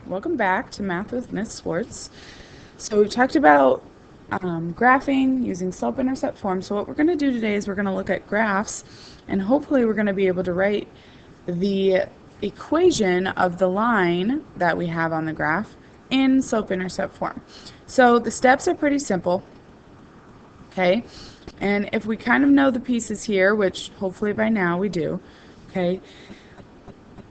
Welcome back to Math with Miss Swartz. So we've talked about graphing using slope-intercept form. So what we're going to do today is we're going to look at graphs, and hopefully we're going to be able to write the equation of the line that we have on the graph in slope-intercept form. So the steps are pretty simple, okay? And if we kind of know the pieces here, which hopefully by now we do, okay?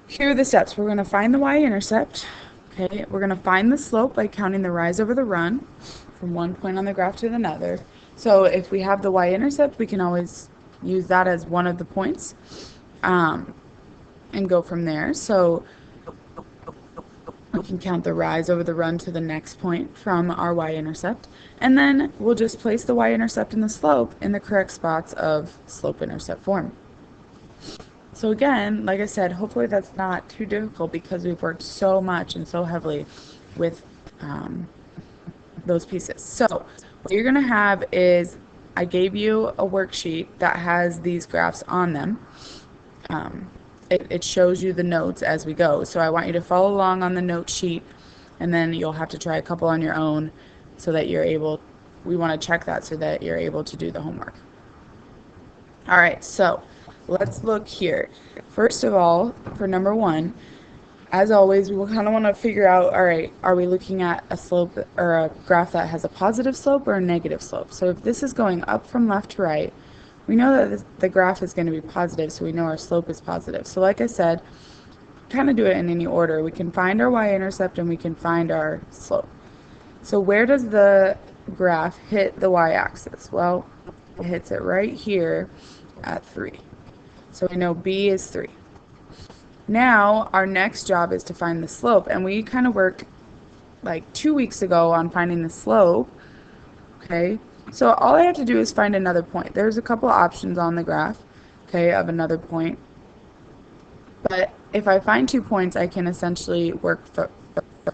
Here are the steps. We're going to find the y-intercept. Okay, we're going to find the slope by counting the rise over the run from one point on the graph to another. So if we have the y-intercept, we can always use that as one of the points and go from there. So we can count the rise over the run to the next point from our y-intercept. And then we'll just place the y-intercept and the slope in the correct spots of slope-intercept form. So again, like I said, hopefully that's not too difficult because we've worked so much and so heavily with those pieces. So what you're going to have is I gave you a worksheet that has these graphs on them. It shows you the notes as we go. So I want you to follow along on the note sheet, and then you'll have to try a couple on your own so that you're able, we want to check that so that you're able to do the homework. All right, so let's look here. First of all, for number one, as always, we will kind of want to figure out, all right, are we looking at a slope or a graph that has a positive slope or a negative slope? So if this is going up from left to right, we know that the graph is going to be positive, so we know our slope is positive. So like I said, kind of do it in any order. We can find our y-intercept and we can find our slope. So where does the graph hit the y-axis? Well, it hits it right here at 3. So we know B is 3. Now our next job is to find the slope, and we kind of worked like 2 weeks ago on finding the slope. Okay, so all I have to do is find another point. There's a couple options on the graph, okay, of another point. But if I find 2 points, I can essentially work for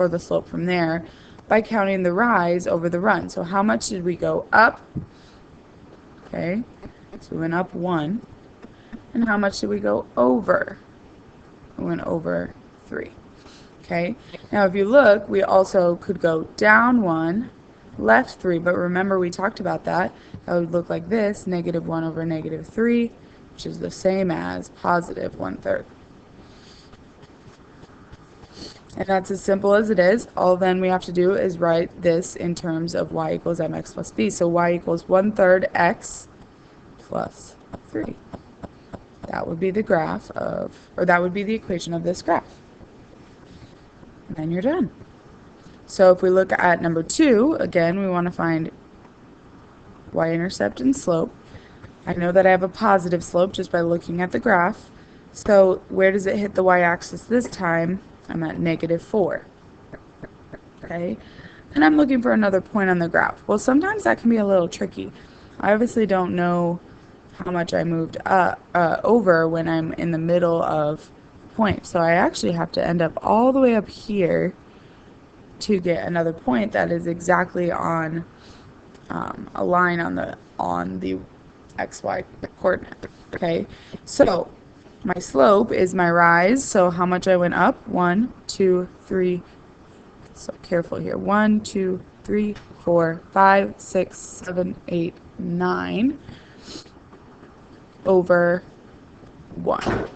the slope from there by counting the rise over the run. So how much did we go up? Okay, so we went up 1. And how much did we go over? We went over 3. Okay, now if you look, we also could go down 1, left 3, but remember we talked about that. That would look like this, -1 over -3, which is the same as positive 1/3. And that's as simple as it is. All then we have to do is write this in terms of y equals mx plus b. So y equals 1/3 x plus 3. That would be the graph of, or that would be the equation of this graph. And then you're done. So if we look at number 2, again, we want to find y-intercept and slope. I know that I have a positive slope just by looking at the graph. So where does it hit the y-axis this time? I'm at -4. Okay, and I'm looking for another point on the graph. Well, sometimes that can be a little tricky. I obviously don't know how much I moved over when I'm in the middle of the point. So I actually have to end up all the way up here to get another point that is exactly on a line on the xy coordinate. Okay, so my slope is my rise, so how much I went up? 1, 2, 3, so careful here, 1, 2, 3, 4, 5, 6, 7, 8, 9 over 1.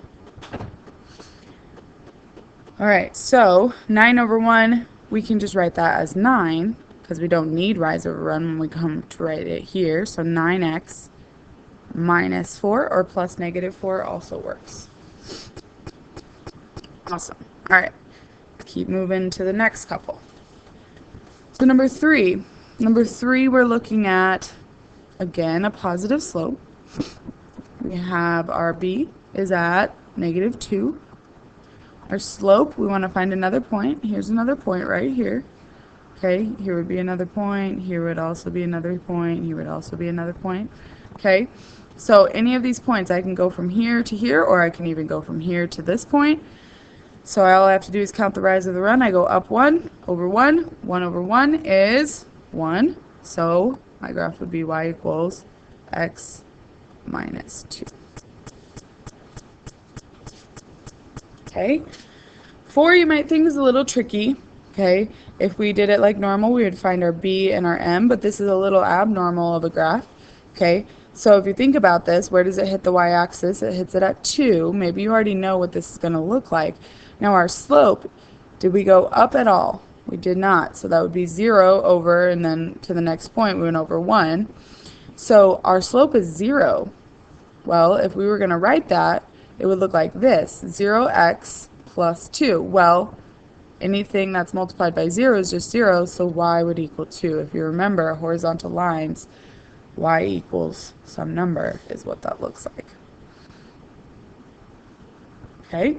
Alright, so 9 over 1, we can just write that as 9, because we don't need rise over run when we come to write it here. So 9x minus 4 or plus -4 also works. Awesome. Alright, keep moving to the next couple. So number 3, we're looking at, again, a positive slope. We have our b is at -2. Our slope, we want to find another point. Here's another point right here. Okay, here would be another point. Here would also be another point. Here would also be another point. Okay, so any of these points, I can go from here to here, or I can even go from here to this point. So all I have to do is count the rise of the run. I go up 1 over 1. 1 over 1 is 1. So my graph would be y equals x minus 2. Okay, 4 you might think is a little tricky. Okay, if we did it like normal, we would find our B and our M, but this is a little abnormal of a graph. Okay, so if you think about this, where does it hit the y-axis? It hits it at 2. Maybe you already know what this is going to look like. Now our slope, did we go up at all? We did not, so that would be 0 over, and then to the next point we went over 1. So our slope is 0. Well, if we were going to write that, it would look like this, 0x plus 2. Well, anything that's multiplied by 0 is just 0, so y would equal 2. If you remember horizontal lines, y equals some number is what that looks like. Okay?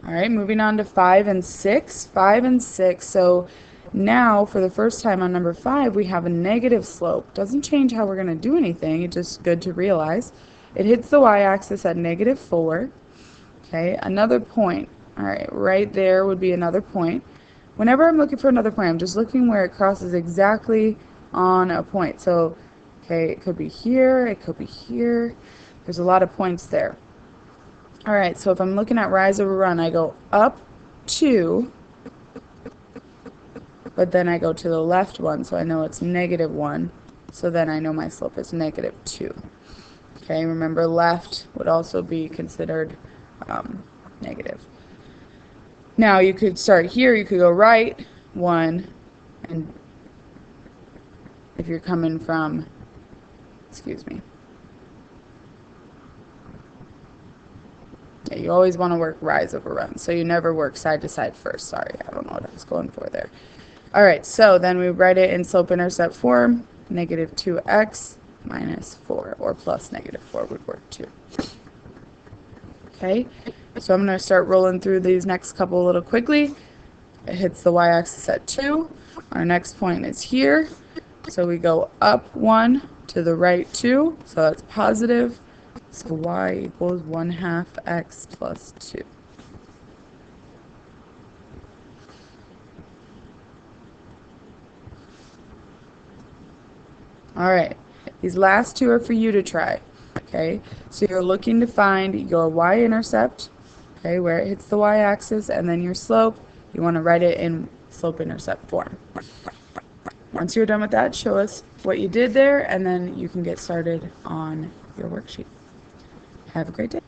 All right, moving on to 5 and 6. 5 and 6, so now for the first time on number 5, we have a negative slope. Doesn't change how we're going to do anything, it's just good to realize. It hits the y-axis at -4. Okay, another point. All right, right there would be another point. Whenever I'm looking for another point, I'm just looking where it crosses exactly on a point. So, okay, it could be here, it could be here. There's a lot of points there. All right, so if I'm looking at rise over run, I go up 2, but then I go to the left one, so I know it's -1. So then I know my slope is -2. Okay, remember left would also be considered negative. Now you could start here, you could go right 1, and if you're coming from, excuse me, yeah, you always want to work rise over run, so you never work side to side first. Sorry, I don't know what I was going for there. All right, so then we write it in slope-intercept form, -2x minus 4, or plus -4 would work too. Okay, so I'm going to start rolling through these next couple a little quickly. It hits the y-axis at 2. Our next point is here. So we go up 1 to the right 2. So that's positive. So y equals 1/2 x plus 2. All right, these last two are for you to try. Okay, so you're looking to find your y-intercept, okay, where it hits the y-axis, and then your slope. You want to write it in slope-intercept form. Once you're done with that, show us what you did there, and then you can get started on your worksheet. Have a great day.